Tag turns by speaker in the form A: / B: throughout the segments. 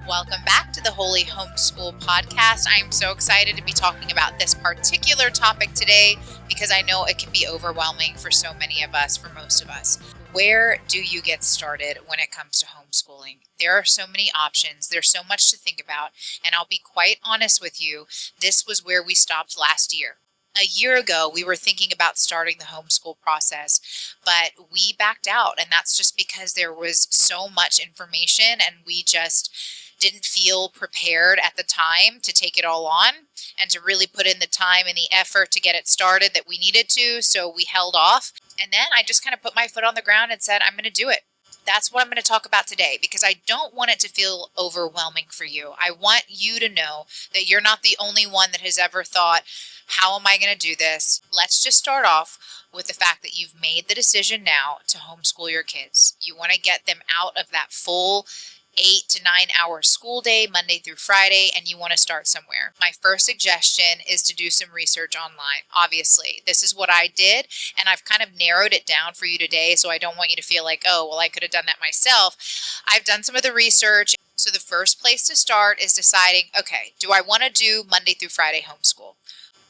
A: Welcome back to the Holy Homeschool Podcast. I am so excited to be talking about this particular topic today because I know it can be overwhelming for so many of us, for most of us. Where do you get started when it comes to homeschooling? There are so many options. There's so much to think about. And I'll be quite honest with you, this was where we stopped last year. A year ago, we were thinking about starting the homeschool process, but we backed out. And that's just because there was so much information and we just didn't feel prepared at the time to take it all on and to really put in the time and the effort to get it started that we needed to. So we held off. And then I just kind of put my foot on the ground and said, I'm going to do it. That's what I'm going to talk about today because I don't want it to feel overwhelming for you. I want you to know that you're not the only one that has ever thought, how am I going to do this? Let's just start off with the fact that you've made the decision now to homeschool your kids. You want to get them out of that full 8 to 9 hour school day, Monday through Friday, and you want to start somewhere. My first suggestion is to do some research online. Obviously, this is what I did, and I've kind of narrowed it down for you today, so I don't want you to feel like, oh, well, I could have done that myself. I've done some of the research. So the first place to start is deciding, okay, do I want to do Monday through Friday homeschool?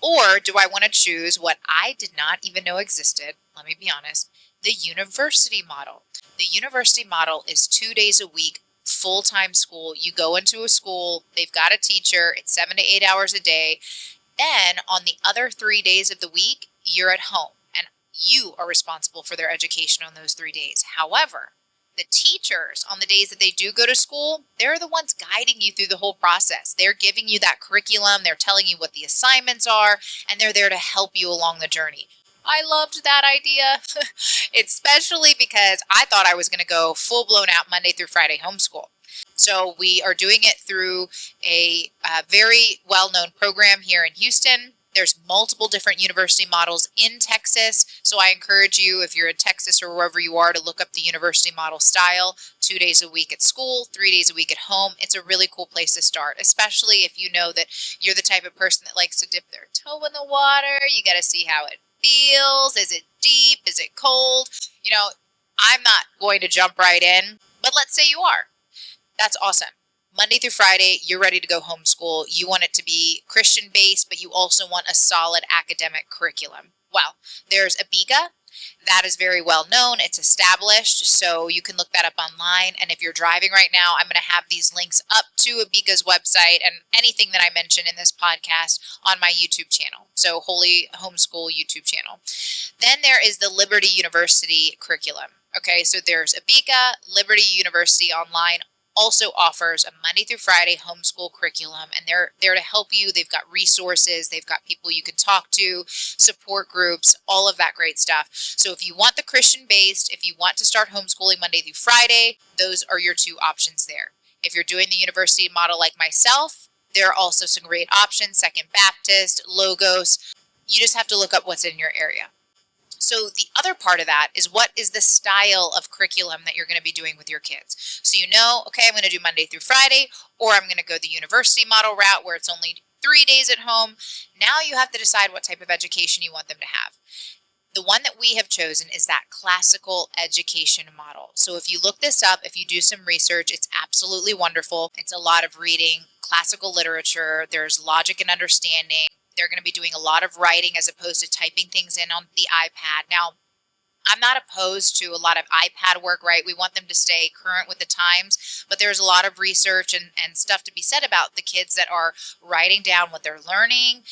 A: Or do I want to choose what I did not even know existed, let me be honest, the university model. The university model is 2 days a week, full-time school. You go into a school, they've got a teacher, it's 7 to 8 hours a day. Then on the other 3 days of the week, you're at home and you are responsible for their education on those 3 days. However, the teachers on the days that they do go to school, they're the ones guiding you through the whole process. They're giving you that curriculum, they're telling you what the assignments are, and they're there to help you along the journey. I loved that idea, especially because I thought I was going to go full-blown out Monday through Friday homeschool. So we are doing it through a very well-known program here in Houston. There's multiple different university models in Texas. So I encourage you, if you're in Texas or wherever you are, to look up the university model style. 2 days a week at school, 3 days a week at home. It's a really cool place to start, especially if you know that you're the type of person that likes to dip their toe in the water. You got to see how it feels. Is it deep? Is it cold? You know, I'm not going to jump right in, but let's say you are. That's awesome. Monday through Friday, you're ready to go homeschool. You want it to be Christian-based, but you also want a solid academic curriculum. Well, there's Abiga. That is very well known. It's established, so you can look that up online. And if you're driving right now, I'm going to have these links up to Abiga's website and anything that I mention in this podcast on my YouTube channel. So Holy Homeschool YouTube channel. Then there is the Liberty University curriculum. Okay, so there's Abiga, Liberty University online also offers a Monday through Friday homeschool curriculum, and they're there to help you. They've got resources, they've got people you can talk to, support groups, all of that great stuff. So if you want the Christian-based, if you want to start homeschooling Monday through Friday, those are your two options there. If you're doing the university model like myself, there are also some great options, Second Baptist, Logos. You just have to look up what's in your area. So the other part of that is what is the style of curriculum that you're going to be doing with your kids. So you know, okay, I'm going to do Monday through Friday, or I'm going to go the university model route where it's only 3 days at home. Now you have to decide what type of education you want them to have. The one that we have chosen is that classical education model. So if you look this up, if you do some research, it's absolutely wonderful. It's a lot of reading, classical literature, there's logic and understanding. They're going to be doing a lot of writing as opposed to typing things in on the iPad. Now, I'm not opposed to a lot of iPad work, right? We want them to stay current with the times, but there's a lot of research and stuff to be said about the kids that are writing down what they're learning,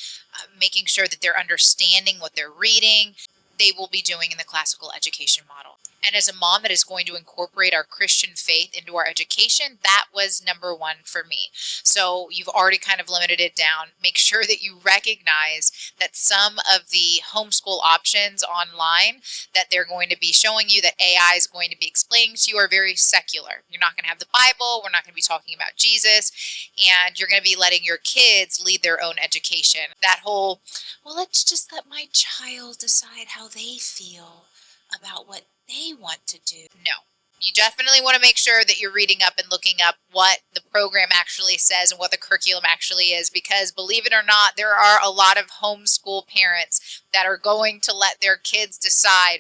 A: making sure that they're understanding what they're reading. They will be doing in the classical education model. And as a mom that is going to incorporate our Christian faith into our education, that was number one for me. So you've already kind of limited it down. Make sure that you recognize that some of the homeschool options online that they're going to be showing you, that AI is going to be explaining to you, are very secular. You're not going to have the Bible. We're not going to be talking about Jesus. And you're going to be letting your kids lead their own education. That whole, well, let's just let my child decide how they feel about what they want to do. No. You definitely want to make sure that you're reading up and looking up what the program actually says and what the curriculum actually is, because believe it or not, there are a lot of homeschool parents that are going to let their kids decide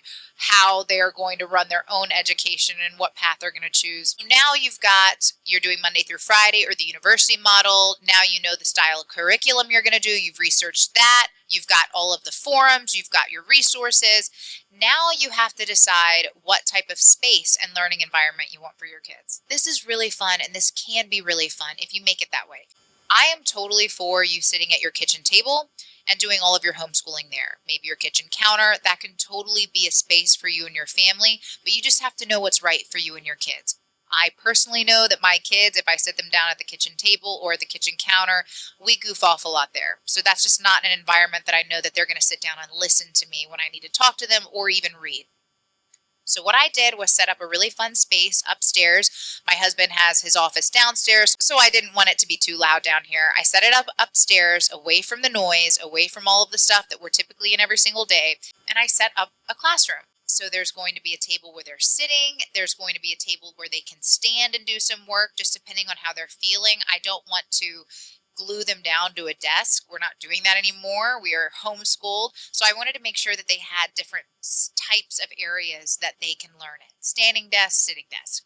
A: how they're going to run their own education and what path they're going to choose. Now you're doing Monday through Friday or the university model. Now you know the style of curriculum you're going to do. You've researched that. You've got all of the forums. You've got your resources. Now you have to decide what type of space and learning environment you want for your kids. This is really fun, and this can be really fun if you make it that way. I am totally for you sitting at your kitchen table and doing all of your homeschooling there. Maybe your kitchen counter, that can totally be a space for you and your family, but you just have to know what's right for you and your kids. I personally know that my kids, if I sit them down at the kitchen table or the kitchen counter, we goof off a lot there. So that's just not an environment that I know that they're going to sit down and listen to me when I need to talk to them or even read. So what I did was set up a really fun space upstairs. My husband has his office downstairs, so I didn't want it to be too loud down here. I set it up upstairs, away from the noise, away from all of the stuff that we're typically in every single day, and I set up a classroom. So there's going to be a table where they're sitting. There's going to be a table where they can stand and do some work, just depending on how they're feeling. I don't want to glue them down to a desk. We're not doing that anymore. We are homeschooled. So I wanted to make sure that they had different types of areas that they can learn in. Standing desk, sitting desk.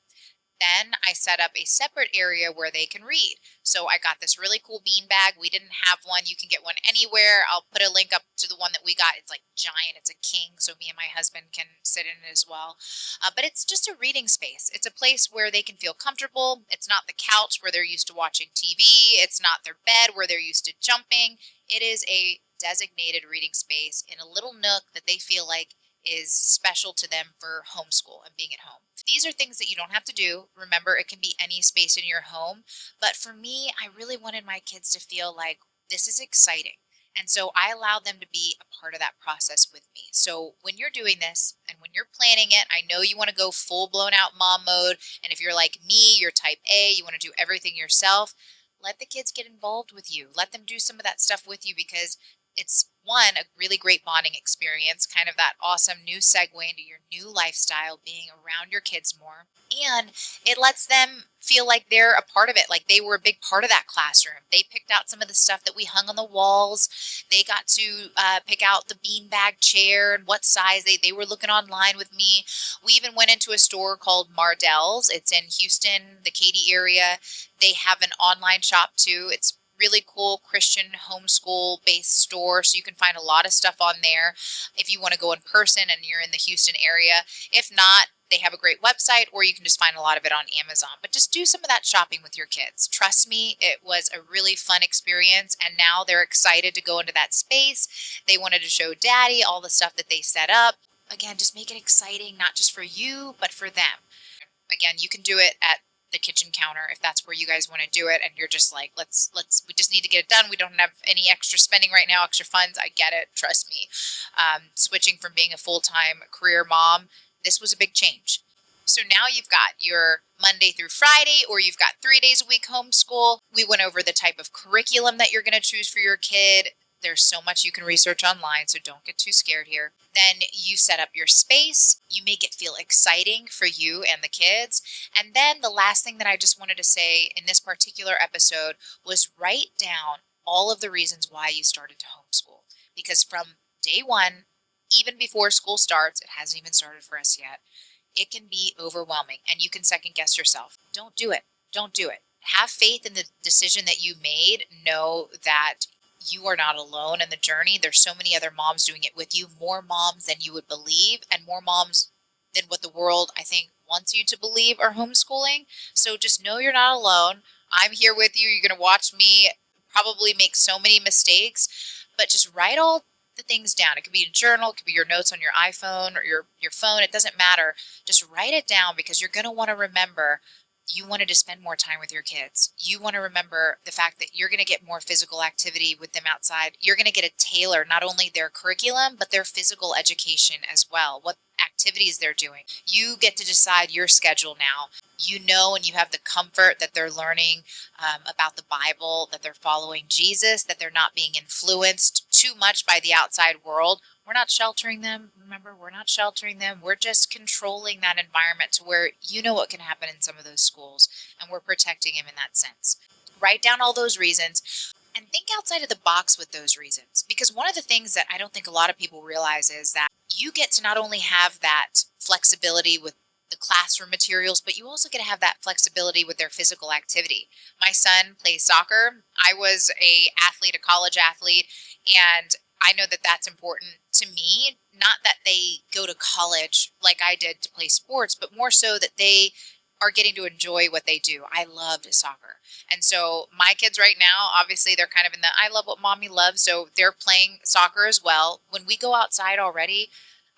A: Then I set up a separate area where they can read. So I got this really cool bean bag. We didn't have one. You can get one anywhere. I'll put a link up to the one that we got. It's like giant. It's a king. So me and my husband can sit in it as well. But it's just a reading space. It's a place where they can feel comfortable. It's not the couch where they're used to watching TV. It's not their bed where they're used to jumping. It is a designated reading space in a little nook that they feel like is special to them for homeschool and being at home. These are things that you don't have to do. Remember, it can be any space in your home. But for me, I really wanted my kids to feel like this is exciting. And so I allowed them to be a part of that process with me. So when you're doing this and when you're planning it, I know you want to go full blown out mom mode. And if you're like me, you're type A, you want to do everything yourself. Let the kids get involved with you. Let them do some of that stuff with you, because it's a really great bonding experience, kind of that awesome new segue into your new lifestyle, being around your kids more. And it lets them feel like they're a part of it, like they were a big part of that classroom. They picked out some of the stuff that we hung on the walls. They got to pick out the beanbag chair and what size. They were looking online with me. We even went into a store called Mardell's. It's in Houston, the Katy area. They have an online shop too. It's really cool Christian homeschool based store. So you can find a lot of stuff on there if you want to go in person and you're in the Houston area. If not, they have a great website, or you can just find a lot of it on Amazon. But just do some of that shopping with your kids. Trust me, it was a really fun experience. And now they're excited to go into that space. They wanted to show daddy all the stuff that they set up. Again, just make it exciting, not just for you, but for them. Again, you can do it at the kitchen counter if that's where you guys want to do it, and you're just like, we just need to get it done. We don't have any extra spending right now, extra funds. I get it, trust me. Switching from being a full-time career mom, this was a big change. So now you've got your Monday through Friday, or you've got 3 days a week homeschool. We went over the type of curriculum that you're going to choose for your kid. There's so much you can research online, so don't get too scared here. Then you set up your space. You make it feel exciting for you and the kids. And then the last thing that I just wanted to say in this particular episode was write down all of the reasons why you started to homeschool. Because from day one, even before school starts, it hasn't even started for us yet, it can be overwhelming and you can second guess yourself. Don't do it. Don't do it. Have faith in the decision that you made. Know that you are not alone in the journey. There's so many other moms doing it with you, more moms than you would believe, and more moms than what the world, I think, wants you to believe are homeschooling. So just know you're not alone. I'm here with you. You're going to watch me probably make so many mistakes, but just write all the things down. It could be a journal, it could be your notes on your iPhone or your phone. It doesn't matter. Just write it down, because you're going to want to remember you wanted to spend more time with your kids. You want to remember the fact that you're going to get more physical activity with them outside. You're going to get to tailor not only their curriculum, but their physical education as well, what activities they're doing. You get to decide your schedule now. You know, and you have the comfort that they're learning about the Bible, that they're following Jesus, that they're not being influenced too much by the outside world. We're not sheltering them. Remember, we're not sheltering them. We're just controlling that environment to where you know what can happen in some of those schools, and we're protecting them in that sense. Write down all those reasons. And think outside of the box with those reasons. Because one of the things that I don't think a lot of people realize is that you get to not only have that flexibility with the classroom materials, but you also get to have that flexibility with their physical activity. My son plays soccer. I was a college athlete, and I know that that's important to me. Not that they go to college like I did to play sports, but more so that they are getting to enjoy what they do. I loved soccer. And so my kids right now, obviously they're kind of in the I love what mommy loves. So they're playing soccer as well. When we go outside already,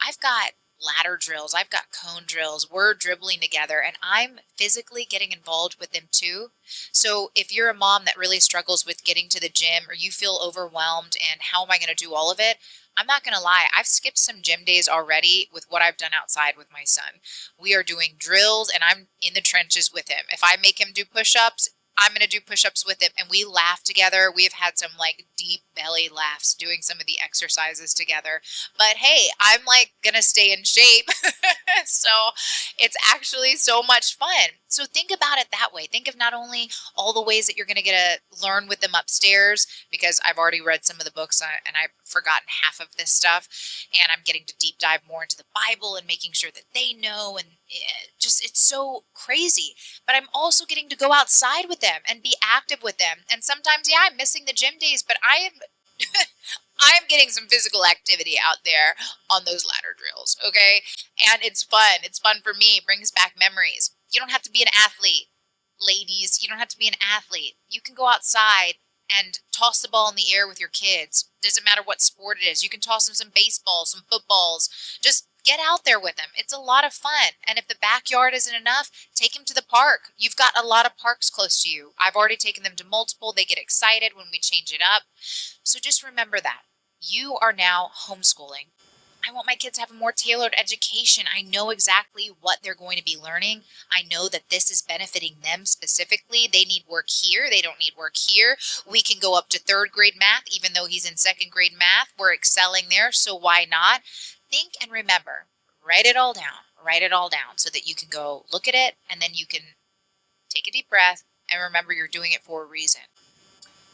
A: I've got ladder drills, I've got cone drills, we're dribbling together, and I'm physically getting involved with them too. So if you're a mom that really struggles with getting to the gym, or you feel overwhelmed and how am I going to do all of it, I'm not going to lie, I've skipped some gym days already with what I've done outside with my son. We are doing drills and I'm in the trenches with him. If I make him do push-ups, I'm going to do push-ups with him, and we laugh together. We've had some like deep belly laughs doing some of the exercises together. But hey, I'm like going to stay in shape. So it's actually so much fun. So think about it that way. Think of not only all the ways that you're going to get to learn with them upstairs, because I've already read some of the books and I've forgotten half of this stuff, and I'm getting to deep dive more into the Bible and making sure that they know, and it's so crazy. But I'm also getting to go outside with them and be active with them. And sometimes, yeah, I'm missing the gym days, but I am I am getting some physical activity out there on those ladder drills, okay? And it's fun. It's fun for me. It brings back memories. You don't have to be an athlete, ladies. You don't have to be an athlete. You can go outside and toss the ball in the air with your kids. Doesn't matter what sport it is. You can toss them some baseballs, some footballs. Just get out there with them. It's a lot of fun. And if the backyard isn't enough, take them to the park. You've got a lot of parks close to you. I've already taken them to multiple. They get excited when we change it up. So just remember that. You are now homeschooling. I want my kids to have a more tailored education. I know exactly what they're going to be learning. I know that this is benefiting them specifically. They need work here. They don't need work here. We can go up to third grade math, even though he's in second grade math. We're excelling there, so why not? Think and remember. Write it all down. Write it all down so that you can go look at it, and then you can take a deep breath and remember you're doing it for a reason.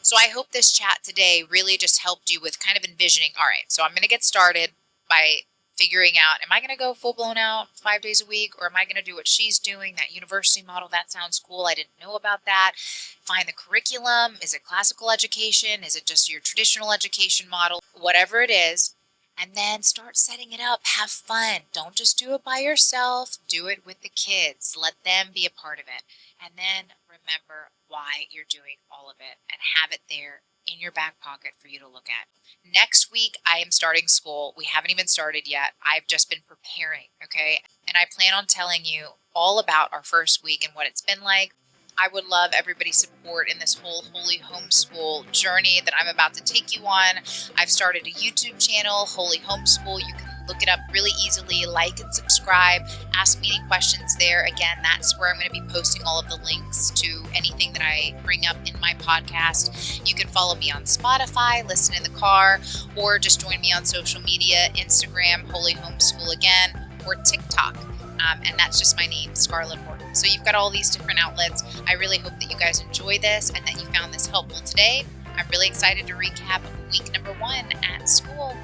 A: So I hope this chat today really just helped you with kind of envisioning, all right, so I'm going to get started by figuring out, am I going to go full blown out 5 days a week, or am I going to do what she's doing, that university model? That sounds cool. I didn't know about that. Find the curriculum. Is it classical education? Is it just your traditional education model? Whatever it is. And then start setting it up. Have fun. Don't just do it by yourself. Do it with the kids. Let them be a part of it. And then remember why you're doing all of it and have it there in your back pocket for you to look at. Next week, I am starting school. We haven't even started yet. I've just been preparing, okay? And I plan on telling you all about our first week and what it's been like. I would love everybody's support in this whole Holy Homeschool journey that I'm about to take you on. I've started a YouTube channel, Holy Homeschool. You can look it up really easily, like and subscribe, ask me any questions there. Again, that's where I'm going to be posting all of the links to anything that I bring up in my podcast. You can follow me on Spotify, listen in the car, or just join me on social media, Instagram, Holy Homeschool again, or TikTok. And that's just my name, Scarlett Horton. So you've got all these different outlets. I really hope that you guys enjoy this and that you found this helpful today. I'm really excited to recap week number 1 at school.